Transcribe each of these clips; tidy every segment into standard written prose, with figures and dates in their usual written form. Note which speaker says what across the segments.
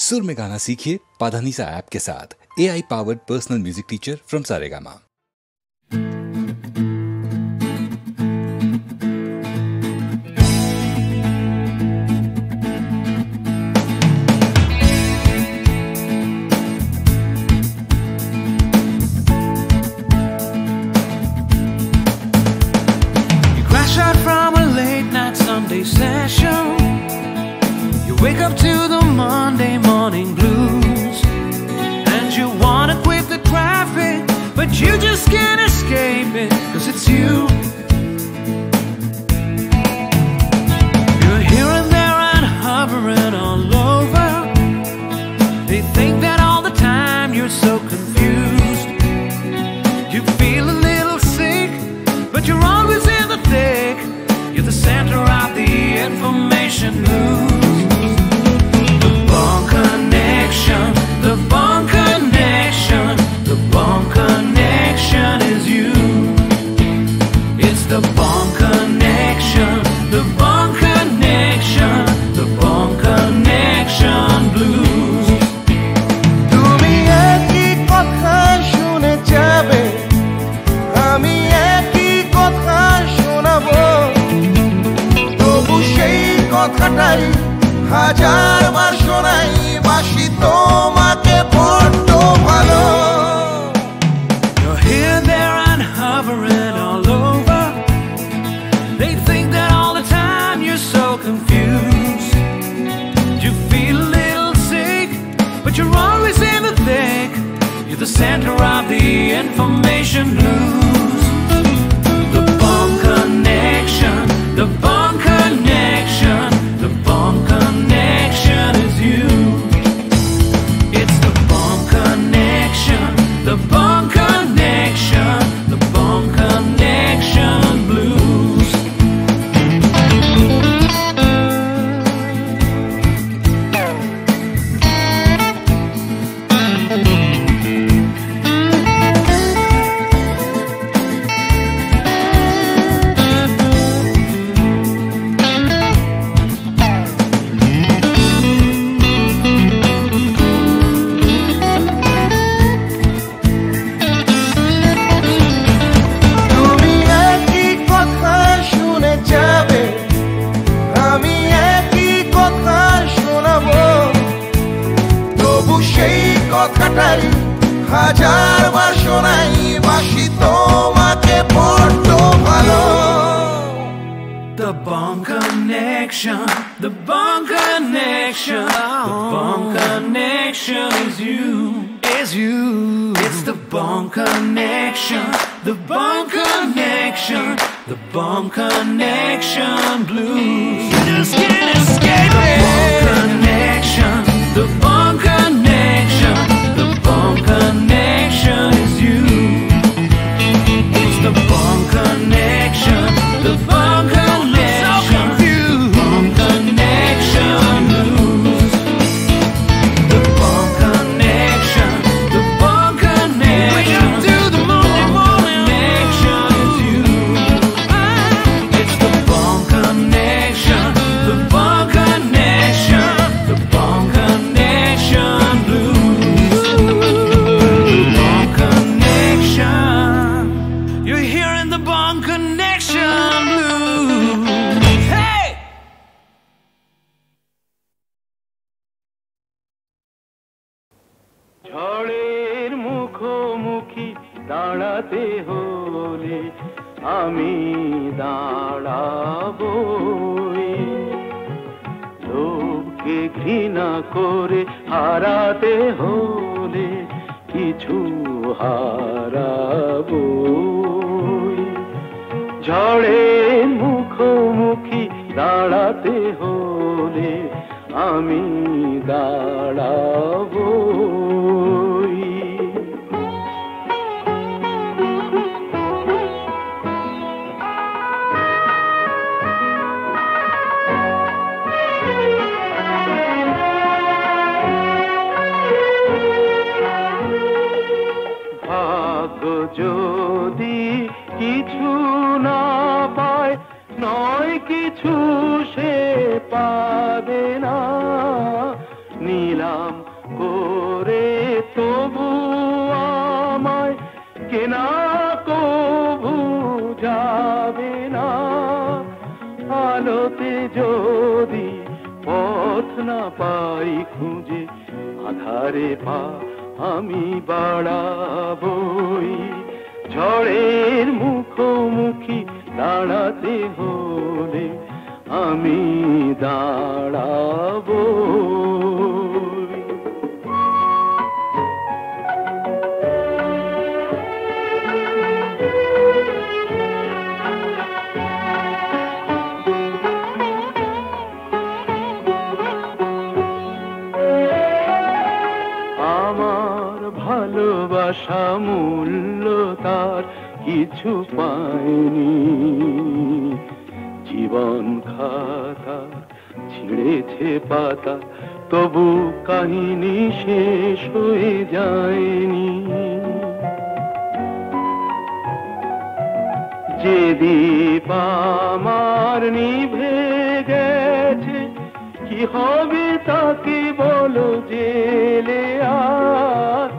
Speaker 1: सुर में गाना सीखिए पाधानीसा ऐप के साथ। AI powered personal music teacher from Saregama.
Speaker 2: Sunday session, you wake up to the Monday morning blues, and you wanna quit the traffic, but you just can't escape it, 'cause it's you. You're here and there and hovering all over. They think that all the time you're so confused. You feel a little sick, but you're always in the thick. You're the center of the information news. The Bond Connection, the Bond Connection, the Bond Connection is you. It's the Bond Connection, the Bond Connection, the Bond Connection blues.
Speaker 3: তুমি একই কথা শুনে যাবে, আমি একই কথা শোনাবো। কথাটাই হাজারবার শোনাই, বাসি তোমাকে বড্ড ভালো।
Speaker 2: You're here, there and hovering all over. They think that all the time you're so confused. You feel a little sick, but you're always in the thick. You're the center of the information news. The Bond Connection, the Bond Connection, the Bond Connection is you. It's the Bond Connection, the Bond Connection, the Bond Connection blues.
Speaker 3: কথাটাই হাজারবার শোনাই, বাসি তোমাকে বড্ড ভালো।
Speaker 2: The Bond Connection, the Bond Connection, the Bond Connection is you, is you. It's the Bond Connection, the Bond Connection, the Bond Connection blues. You just can't escape it. The Bond Connection, the Bond Connection, the Bond Connection is you. It's the Bond Connection, the Bond Connection, Bond Connection blues. The Bond Connection, the Bond Connection. Wake up to the Monday morning connection is you. It's the Bond Connection, the Bond Connection, the Bond Connection blues. The Bond Connection. You're hearing the Bond Connection blues. Hey!
Speaker 4: ঝড়ের মুখোমুখি দাঁড়াতে হলে আমি দাঁড়াবই, লোককে ঘৃণা করে হারাতে হলে কিছু হারাবই। ঝড়ের মুখোমুখি দাঁড়াতে হলে আমি দাঁড়াবই। ভাগ্য যদি কিছু না পায়, নয় কিছু সে পাবে না, নিলাম করে তবু আমায় কেনা কবু যাবে না। আলোতে যদি পথ না পাই খুঁজে আধারে পা আমি বাড়াবই। ঝড়ের মুখোমুখি দাঁড়াতে হলে আমি দাঁড়াবো। আমার ভালোবাসা মূল্য তার কিছু পায়নি। জীবন খাতা ছিঁড়েছে পাতা, তবু কাহিনী শেষ হয়ে যায়নি। যে দীপ আমার নিভে গেছে, কি হবে তাকে বলো জেলে আর।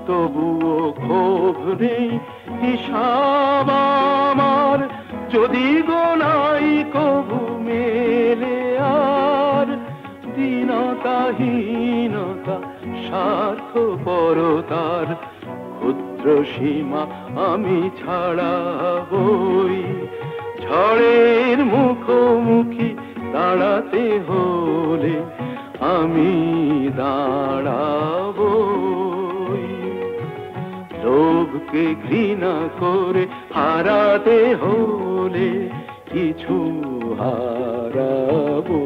Speaker 4: তবুও ক্ষোভ নেই হিসাব আমার, যদি গোনাই কবু মেলে আর। দীনতাহীনতা স্বার্থপরতার ক্ষুদ্র সীমা আমি ছাড়াবই। ঝড়ের মুখোমুখি দাঁড়াতে হলে আমি দাঁড়াবই। লোভকে ঘৃণা করে হারাতে হলে কিছু হারাবো।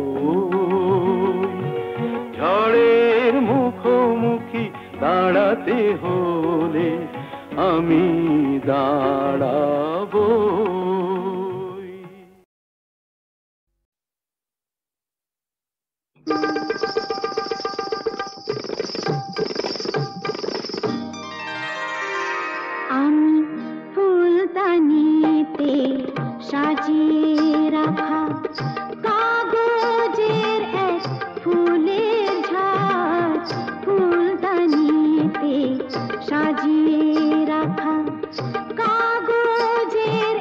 Speaker 4: ঝড়ের মুখোমুখি দাঁড়াতে হলে আমি দাঁড়াবো।
Speaker 5: আমি ফুলদানিতে সাজিয়ে রাখা কাগজের এক ফুলের ঝাঁক, ফুলদানিতে সাজিয়ে রাখা কাগজের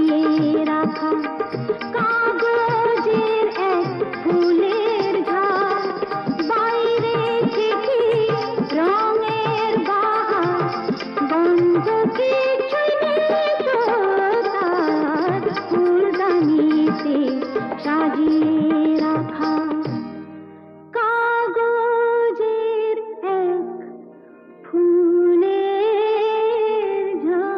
Speaker 5: সাজিয়ে রাখা কাগজের এক ফুলের ঝাড়, বাইরে চিঠি রঙের বাহার, গন্ধ কিছুই নেই তো তার, ফুলদানিতে সাজিয়ে রাখা কাগজের এক ফুলের ঝাড়।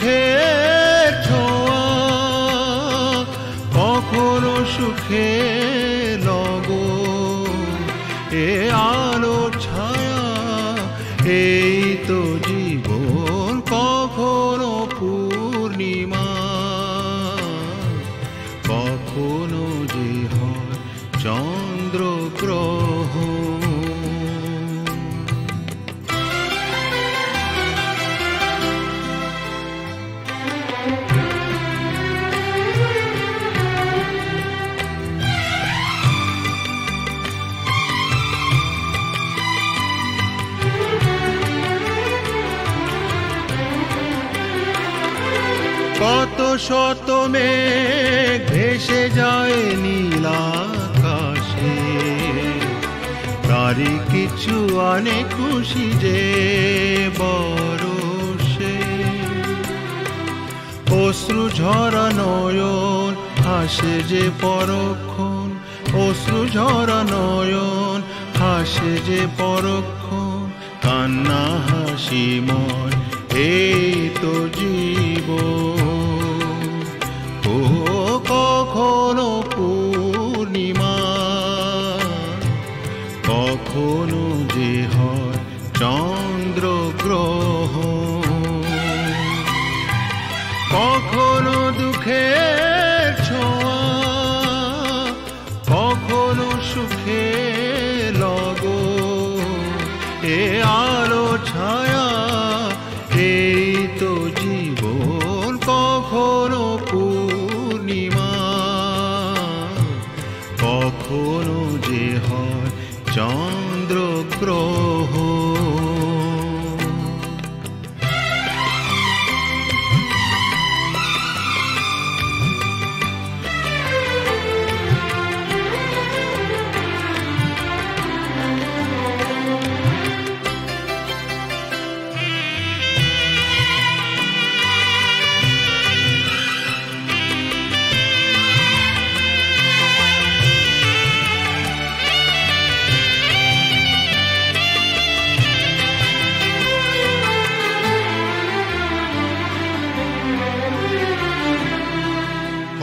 Speaker 6: দুঃখের ছোঁয়া, কখনো সুখে লগো, এ আলো ছায়া এই তো জীবন, কখনো পূর্ণিমা, কখনো যে হয় চন্দ্র গ্রহণ। কত শত মেঘ ভেসে যায় নীল আকাশে, তারই কিছু আনে খুশি যে বরষে। অশ্রু ঝরা নয়ন হাসে যে পরক্ষণ, অশ্রু ঝরা নয়ন হাসে যে পরক্ষণ, কান্না হাসিময় এই তো জীবন। ও কখনো পূর্ণিমা, কখনো যে হয় চন্দ্র গ্রহণ, কখনো দুঃখের ছোঁয়া, কখনো সুখে লগো, এ আলো ছায়া এই তো জীবন, কখনো পূর্ণিমা, কখনো যে হয় চন্দ্র গ্রহণ।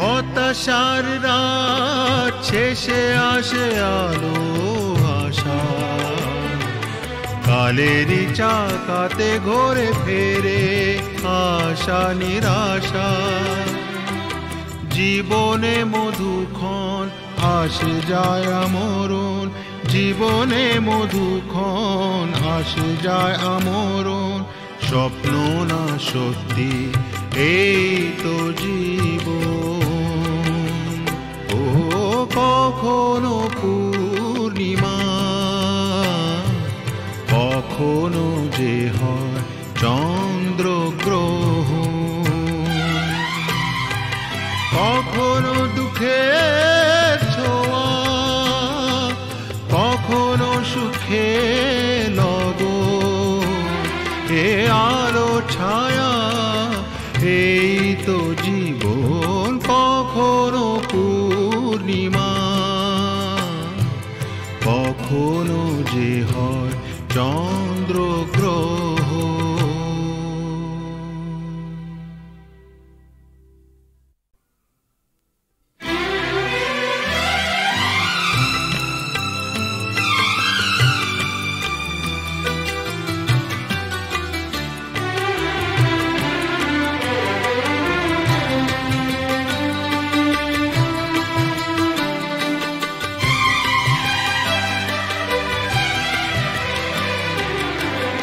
Speaker 6: হতাশার রাত শেষে আসে আলো আশা, কালেরই চাকাতে ঘোরে ফেরে আশা নিরাশা। জীবনে মধুক্ষণ আসে যায় আমরণ, জীবনে মধুক্ষণ আসে যায় আমরণ, স্বপ্ন না সত্যি এই তো জীবন। ও কখনো পূর্ণিমা, কখনো যে হয় চন্দ্র গ্রহণ, কখনো দুঃখের ছোঁয়া, কখনো সুখে লগো, এ আলো ছায়া এই তো জীবন, কখনো পূর্ণিমা, কখনো যে হয় চন্দ্র গ্রহণ।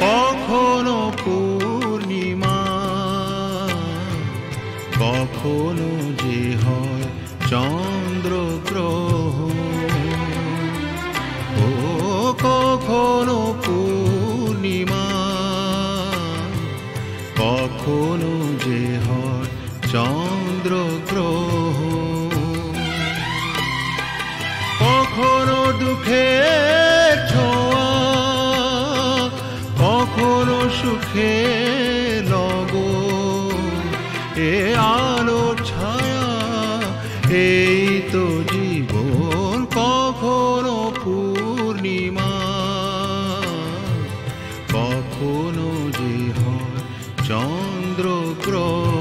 Speaker 6: কখনো পূর্ণিমা, কখনো যে হয় চন্দ্র গ্রহণ, ও কখনো পূর্ণিমা, কখনো যে হয় চন্দ্র গ্রহণ, কখনো দুঃখের ছোঁয়া, কখনো সুখে লগো, এ আলো ছায়া এই তো জীবন, কখনো পূর্ণিমা, কখনো যে হয় চন্দ্র গ্রহণ।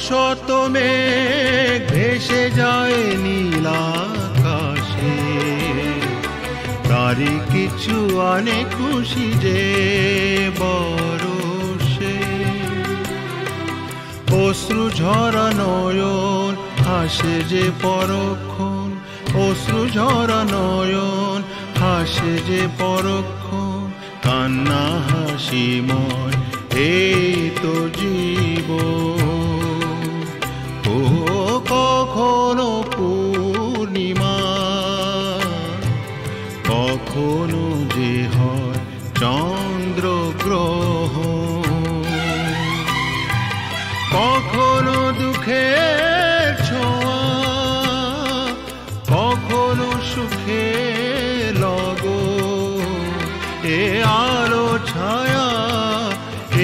Speaker 6: শত মেঘ ভেসে যায় নীল আকাশে, তারই কিছু আনে খুশি যে বরষে। অশ্রু ঝরা নয়ন হাসে যে পরক্ষণ, অশ্রু ঝরা নয়ন হাসে যে পরক্ষণ, কান্না হাসিময় এই তো জীবন। ও কখনো পূর্ণিমা, কখনো যে হয় চন্দ্রগ্রহণ, কখনো দুঃখের ছোঁয়া, কখনো সুখে লগন। এ আলো ছায়া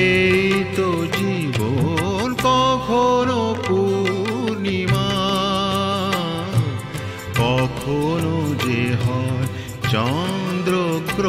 Speaker 6: এই তো জীবন, কখনো পূর্ণিমা, কখনো যে হয় চন্দ্রগ্রহণ।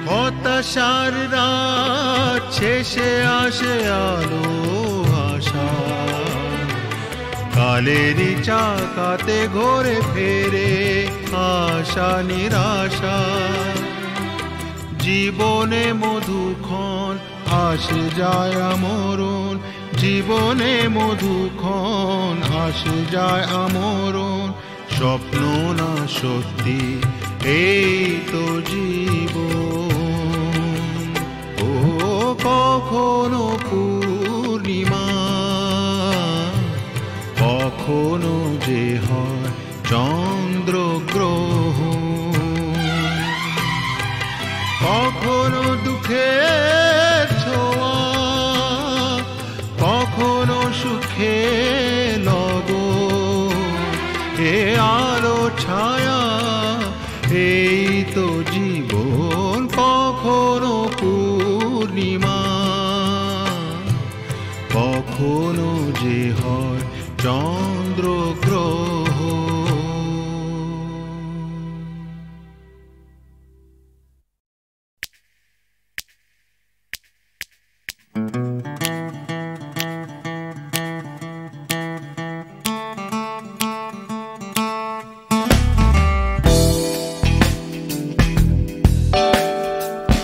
Speaker 6: হতাশার রাত শেষে আসে আলো আশা, কালেরই চাকাতে ঘোরে ফেরে আশা নিরাশা। জীবনে মধুক্ষণ আসে যায় আমরণ, জীবনে মধুক্ষণ আসে যায় আমরণ। স্বপ্ন না সত্যি এই তো জীবন। ও কখনো পূর্ণিমা, কখনো যে হয় চন্দ্রগ্রহণ, কখনো দুঃখের ছোঁয়া, কখনো সুখে লগন। এ আলো ছায়া এই তো জীবন, কখনো পূর্ণিমা, কখনো যে হয় চন্দ্রগ্রহণ।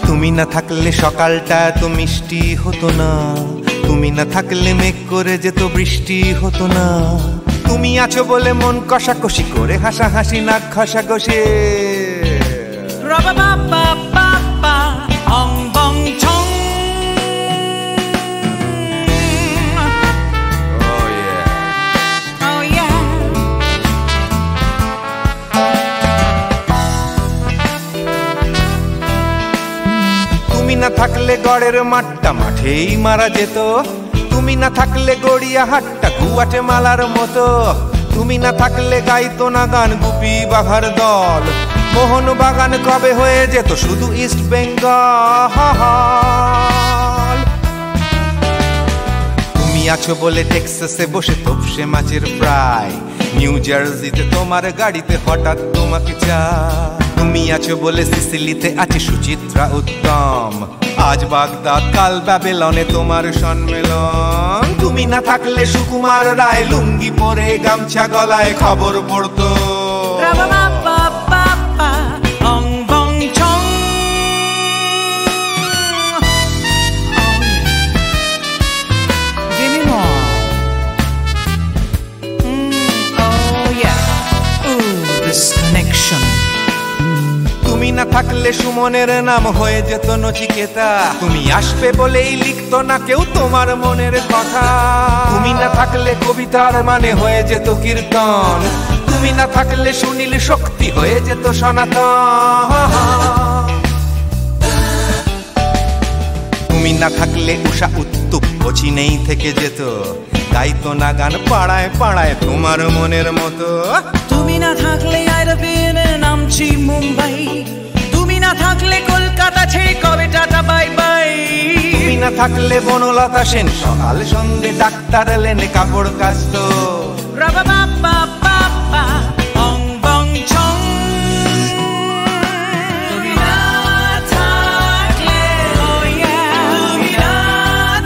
Speaker 7: তুমি না থাকলে সকালটা এত মিষ্টি হতো না, তুমি না থাকলে মেঘ করে যেত বৃষ্টি হতো না। তুমি আছো বলে মন কষাকষি করে হাসাহাসি নাক ঘষাঘষি। তুমি না থাকলে গড়ের মাঠটা মাঠেই মারা যেত, তুমি না থাকলে গড়িয়া হাটটা গুয়াটে মালার মতো। তুমি না থাকলে গাইতো না গান গুপি বাঘার দল, মোহন বাগান কবে হয়ে যেত শুধু ইস্ট বেঙ্গল। তুমি আছো বলে টেক্সাসে বসে তোপসে মাছের ফ্রাই, নিউ জার্সিতে তোমার গাড়িতে হঠাৎ তোমাকে চাই। তুমি আছো বলে সিসিলিতে আছে সুচিত্রা উত্তম, আজ বাগদাদ কাল ব্যাবিলনে তোমার সম্মেলন। তুমি না থাকলে সুকুমার রায় লুঙ্গি পরে গামছা গলায় খবর পড়তো। তুমি না থাকলে সুমনের নাম হয়ে যেত নচিকেতা, তুমি আসবে বলেই লিখতো না কেউ তোমার মনের কথা। তুমি না থাকলে কবিতার মানে হয়ে যেত কীর্তন, তুমি না থাকলে সুনীল শক্তি হয়ে যেত সনাতন। তুমি না থাকলে উষা উত্তুপ নেই থেকে যেত, গাইতো না গান পাড়ায় পাড়ায় তোমার মনের মতো।
Speaker 2: তুমি না থাকলে আইরবিনে নামছি মুম্বাই, তুমি না থাকলে কলকাতা ছেড়ে কবে টাটা বাই বাই।
Speaker 7: তুমি না থাকলে বনলতা সেন সকাল সন্ধে ডাক্তার লেনে কাপড় কাচতো।
Speaker 2: রাবা বাবা বাবা অং বং চং। তুমি না থাকলে oh yeah, তুমি না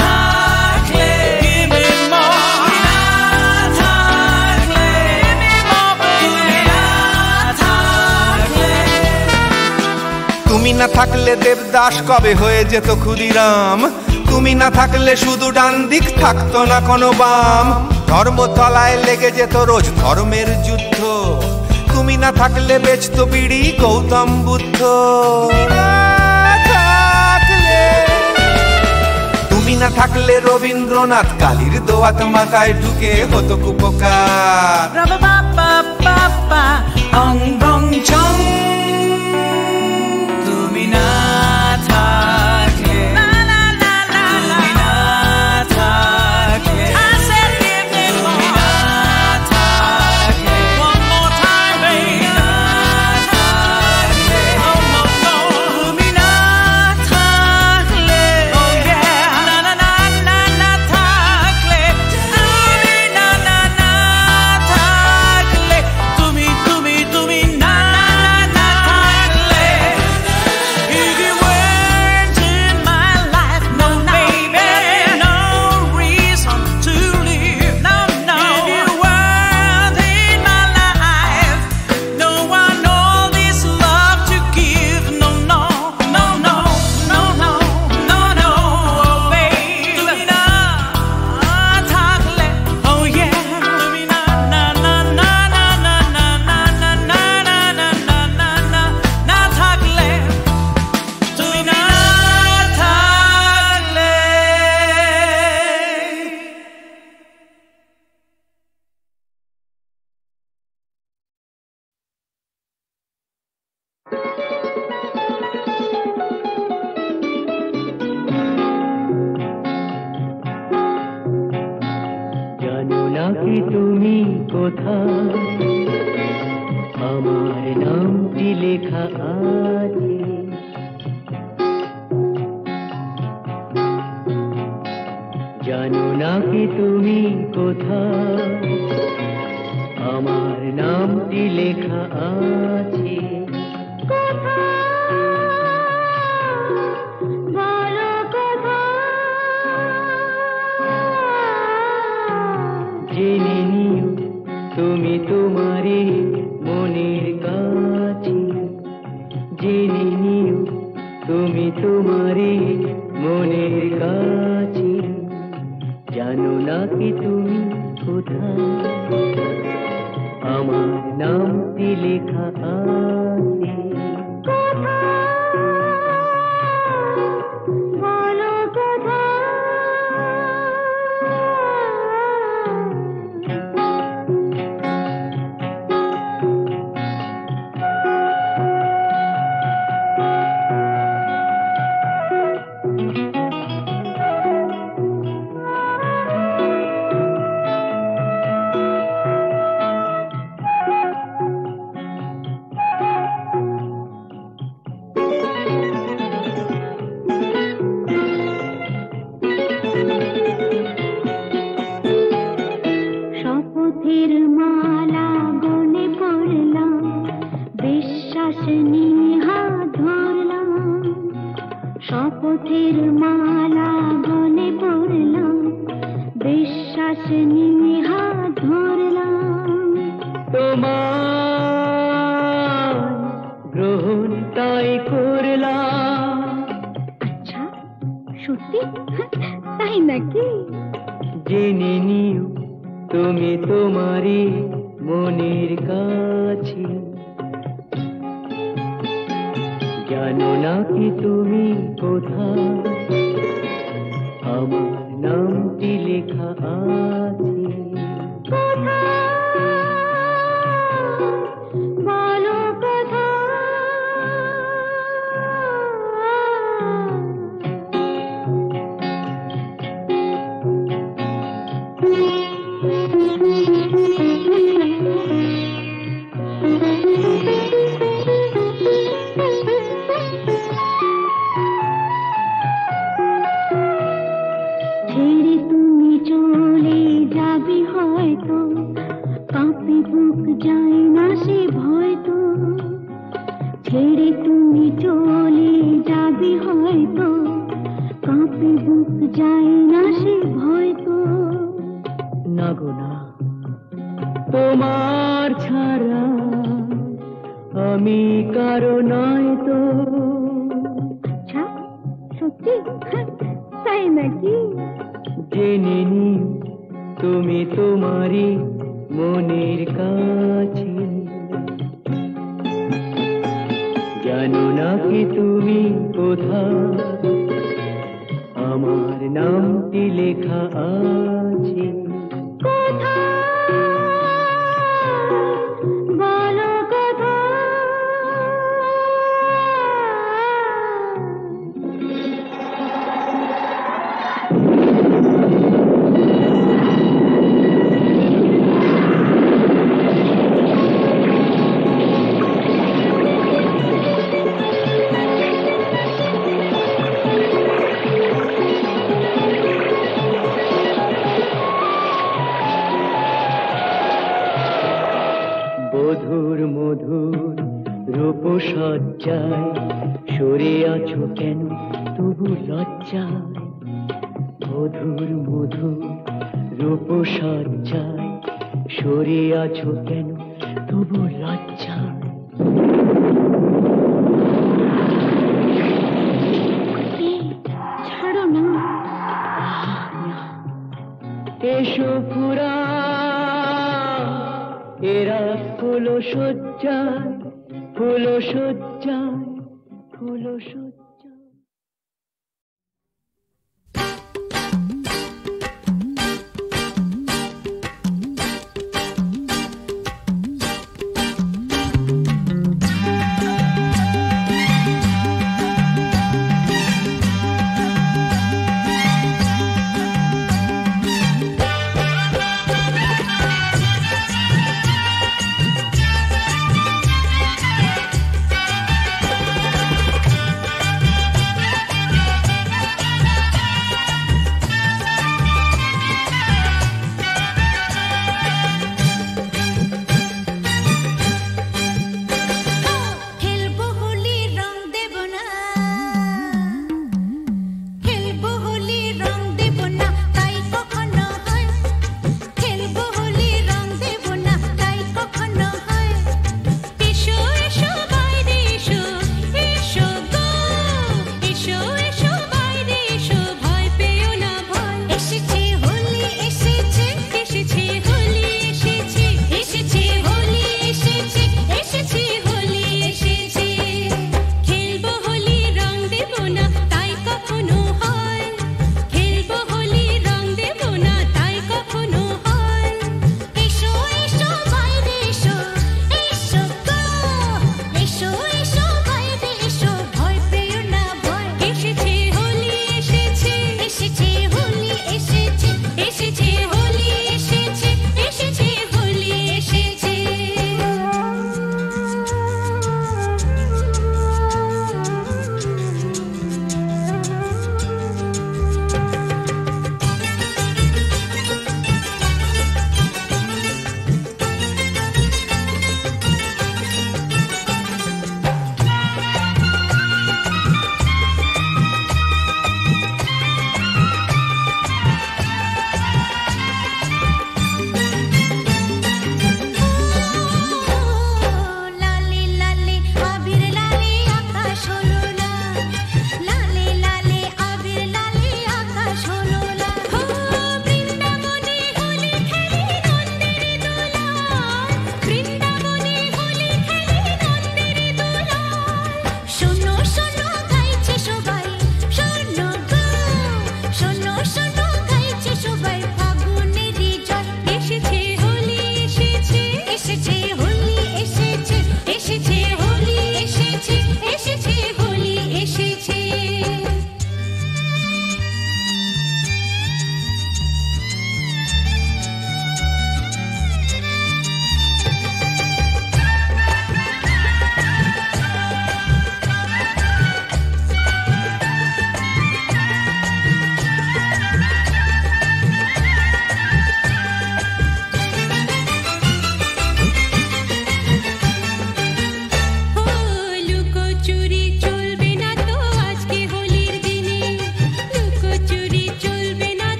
Speaker 2: থাকলে give me more, তুমি না থাকলে give me more, তুমি না থাকলে।
Speaker 7: তুমি না থাকলে দেবদাস কবে হয়ে যেত ক্ষুদিরাম। তুমি না থাকলে শুধু ডান দিক থাকতো না কোনো বাম। ধর্মতলায় লেগে যেত রোজ ধর্মের যুদ্ধ। তুমি না থাকলে বেচতো বিড়ি গৌতম বুদ্ধ। তুমি না থাকলে রবীন্দ্রনাথ কালীর দোয়াত মাথায় ঢুকে হতো কুপকার।
Speaker 2: রাবা বাবা বাবা অং বং চং। তুমি না থাকলে তুমি না থাকলে I said give me more, তুমি না থাকলে one more time baby, তুমি না থাকলে oh no no, তুমি না থাকলে oh yeah, না না না না না থাকলে, তুমি না না না থাকলে, তুমি তুমি তুমি না না না থাকলে। If you weren't in my life, no baby, no reason to live, no no. If you weren't in my life, no one all this love to give, no no no no no no no no, oh baby. তুমি না থাকলে oh yeah, তুমি না না না না না না না না না না না না না না না না থাকলে, তুমি না থাকলে।
Speaker 8: জানো না কি তুমি কোথায়, আমার নামটি লেখা আছে। জানো না কি তুমি কোথায়, আমার নামটি লেখা আছে।
Speaker 5: বলো
Speaker 8: জেনে নিও তুমি তোমারই মনের কাছে। জেনে নিও তুমি তোমারই মনের কাছে। জানো না কি তুমি কোথায়, আমার নামটি লেখা আছে।
Speaker 5: বলো শপথের মালা গলে পড়লাম, বিশ্বাস নিয়ে হাত ধরলাম। শপথের মালা গলে পড়লাম, বিশ্বাস নিয়ে হাত ধরলাম।
Speaker 8: তোমার গ্রহণ তাই করলাম।
Speaker 5: আচ্ছা সত্যি? তাই নাকি?
Speaker 8: জেনে নিও তুমি তোমারই মনের কাছে। জানো না কি তুমি কোথায়, আমার নামটি লেখা আছে।
Speaker 5: কাঁপে বুক যায় না সে ভয় তো, ছেড়ে তুমি চলে যাবে হয়তো, কাঁপে বুক যায় না সে ভয় তো।
Speaker 8: না গো না, তোমার ছাড়া আমি কারো নয় তো।
Speaker 5: আচ্ছা সত্যি? তাই নাকি?
Speaker 8: জেনে নি তুমি তোমারই মনের কাছে, জানো না কি তুমি কোথায় আমার নামটি লেখা আছে।
Speaker 5: বলো কথা।
Speaker 8: মধুর মধুর রূপসজ্জায় সরে আছো কেন তবু লজ্জায়। মধুর মধুর রূপসজ্জায় সরে আছো কেন তবু লজ্জায়।
Speaker 5: ছাড়ো না।
Speaker 8: এসো পুরা এরা ফুলো সজ্জায়, ফুলো সজ্জায়, ফুলো সজ্জায়।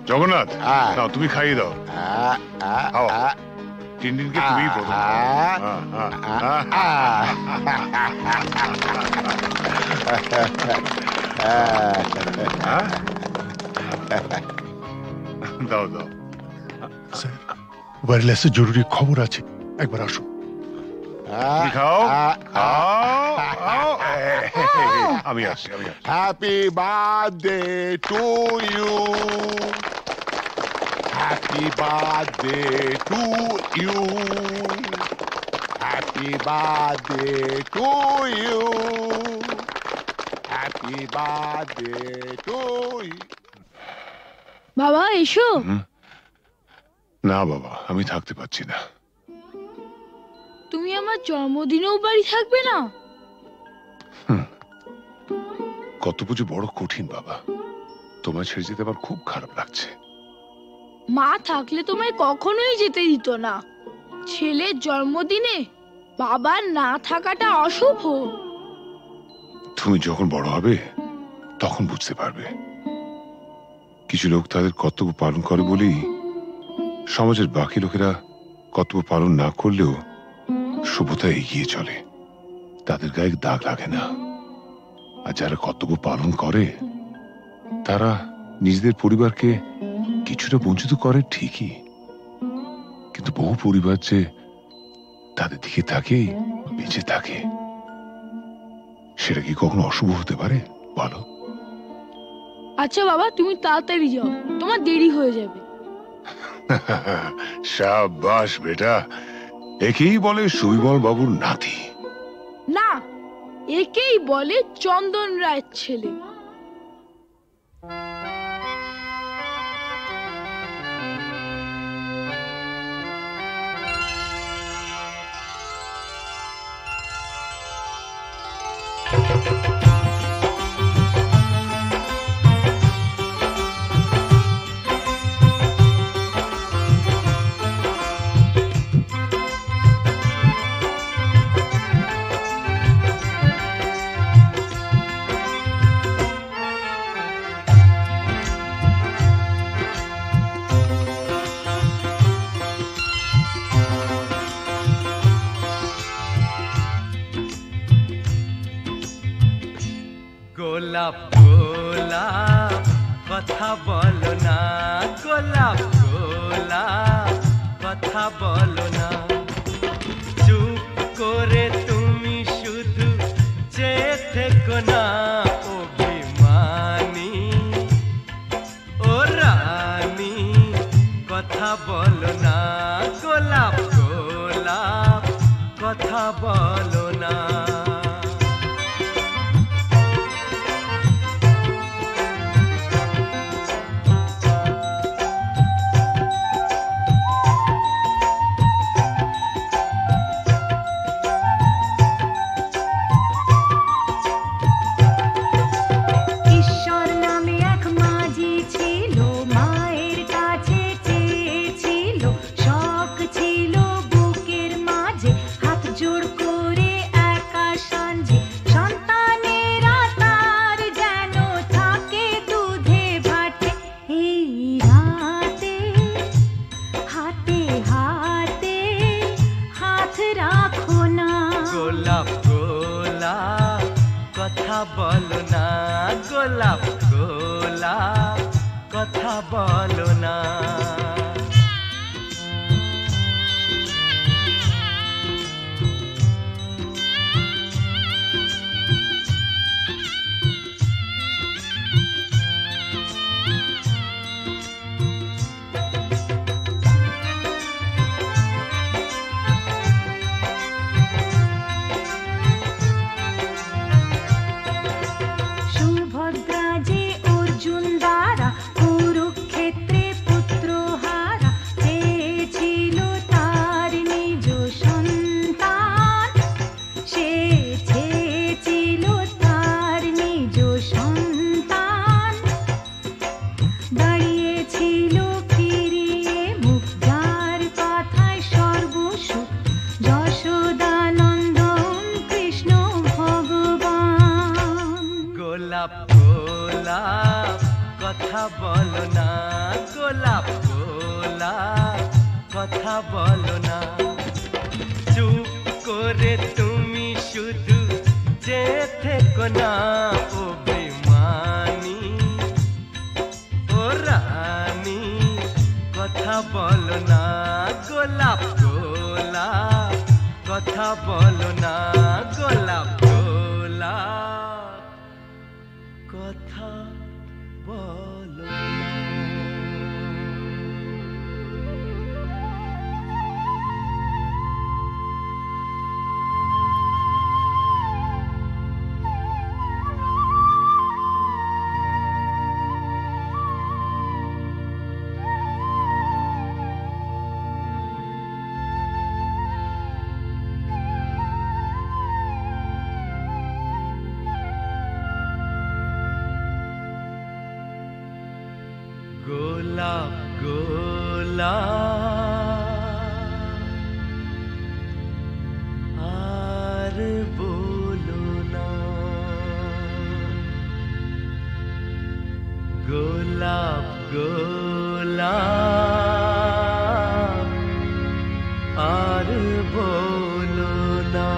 Speaker 9: জগন্নাথ, নাও তুমি খাইয়ে দাও। টিনটিনকে তুমি প্রথম দাও দাও।
Speaker 10: ওয়্যারলেসে জরুরি খবর আছে, একবার আসো।
Speaker 9: খাও খাও, আমি আসছি।
Speaker 10: Happy birthday to you, happy birthday to you, happy birthday to you, happy birthday to you.
Speaker 11: বাবা এসো।
Speaker 9: না বাবা, আমি থাকতে পারছি না।
Speaker 11: তুমি আমার জন্মদিনেও বাড়ি থাকবে না?
Speaker 9: কত পুজো বড় কঠিন বাবা, তোমায় ছেড়ে যেতে আমার খুব খারাপ লাগছে।
Speaker 11: মা থাকলে তোমায় কখনোই যেতে দিত না। ছেলের জন্মদিনে বাবার না থাকাটা অশুভ।
Speaker 9: তুমি যখন বড় হবে তখন বুঝতে পারবে। কিছু লোক তাদের কর্তব্য পালন করে বলেই সমাজের বাকি লোকেরা কর্তব্য পালন না করলেও সভ্যতা এগিয়ে চলে, তাদের গায়ে দাগ লাগে না। আর যারা কর্তব্য পালন করে তারা নিজেদের পরিবারকে কিছুটা বঞ্চিত করে ঠিকই, কিন্তু বহু পরিবার যে তাদের দিকে তাকিয়ে বেঁচে থাকে, সেটা কি কখনো অশুভ হতে পারে বলো?
Speaker 11: আচ্ছা বাবা, তুমি তাড়াতাড়ি যাও, তোমার দেরি হয়ে যাবে।
Speaker 9: শাবাশ বেটা, একেই বলে সুবিমল বাবুর নাতি।
Speaker 11: না, একেই বলে চন্দন রায়ের ছেলে।
Speaker 2: গোলাপ গোলাপ কথা বলো না, গোলাপ গোলাপ কথা বলো না, চুপ করে তুমি শুধু চেয়ে থেকো না। অভিমানী ও রানী কথা বলো না, গোলাপ গোলাপ কথা বলো না। কথা বলো না, গোলাপ গোলাপ কথা বলো না।
Speaker 5: যশোদানন্দন কৃষ্ণ ভগবান।
Speaker 12: কথা বলো না গোলাপ গোলাপ কথা বলো না চুপ করে তুমি শুধু যে থেকো না ও বেমানি ও রানী কথা বলো না গোলাপ গোলাপ কথা বলো না গোলাপ গোলাপ কথা বলো না গোলাপ গোলাপ আর বলো না গোলাপ গোলাপ আর বলো না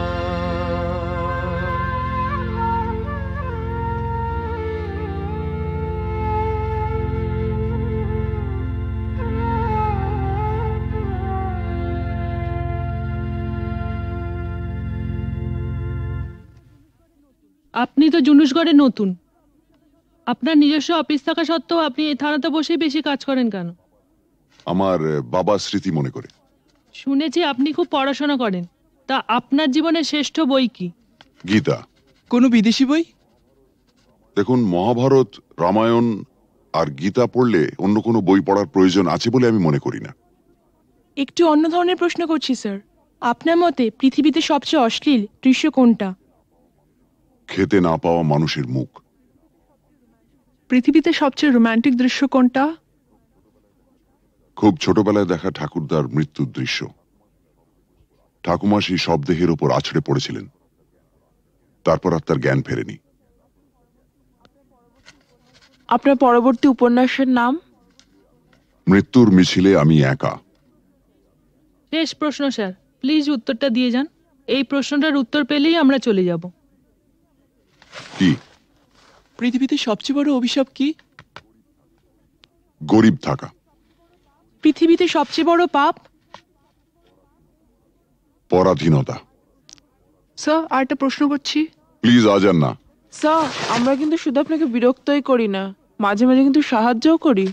Speaker 13: আপনি তো জুনুসগড়ে নতুন, আপনার নিজস্ব অফিস থাকা সত্ত্বেও আপনি এই থানাতে বসেই বেশি কাজ করেন কেন?
Speaker 10: আমার বাবার স্মৃতি মনে করে।
Speaker 13: শুনেছি আপনি খুব পড়াশোনা করেন, তা আপনার জীবনের শ্রেষ্ঠ বই কি?
Speaker 10: গীতা।
Speaker 14: কোনো বিদেশি বই?
Speaker 10: দেখুন, মহাভারত, রামায়ণ আর গীতা পড়লে অন্য কোনো বই পড়ার প্রয়োজন আছে বলে আমি মনে করি না।
Speaker 15: একটু অন্য ধরনের প্রশ্ন করছি স্যার, আপনার মতে পৃথিবীতে সবচেয়ে অশ্লীল দৃশ্য কোনটা?
Speaker 10: খেতে না পাওয়া মানুষের মুখ।
Speaker 15: পৃথিবীতে সবচেয়ে রোমান্টিক দৃশ্য কোনটা?
Speaker 10: খুব ছোটবেলায় দেখা ঠাকুরদার মৃত্যুর দৃশ্য। ঠাকুমা সেই শবদেহের ওপর আছড়ে পড়েছিলেন, তারপর আর তার জ্ঞান ফেরেনি।
Speaker 15: আপনার পরবর্তী উপন্যাসের নাম?
Speaker 10: মৃত্যুর মিছিলে আমি একা।
Speaker 13: শেষ প্রশ্ন স্যার, প্লিজ উত্তরটা দিয়ে যান। এই প্রশ্নটার উত্তর পেলেই আমরা চলে যাব।
Speaker 10: কি?
Speaker 14: পৃথিবীতে সবচেয়ে বড় অভিশাপ কি?
Speaker 10: গরিব থাকা।
Speaker 15: পৃথিবীতে সবচেয়ে বড় পাপ?
Speaker 10: পরাধীনতা।
Speaker 15: স্যার, আরেকটা প্রশ্ন করছি।
Speaker 10: প্লিজ আজান না।
Speaker 15: স্যার, আমরা কিন্তু শুধু আপনাকে বিরক্তই করি না, মাঝে মাঝে কিন্তু সাহায্যও করি।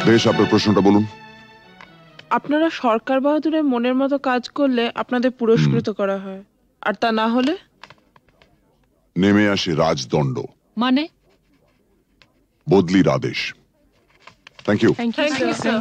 Speaker 10: বেশ, আপনার প্রশ্নটা বলুন।
Speaker 15: আপনারা সরকার বাহাদুরের মনের মতো কাজ করলে আপনাদের পুরস্কৃত করা হয়, আর তা না হলে
Speaker 10: নেমে আসে রাজদণ্ড,
Speaker 13: মানে
Speaker 10: বদলির আদেশ। Thank you.
Speaker 15: Thank you sir.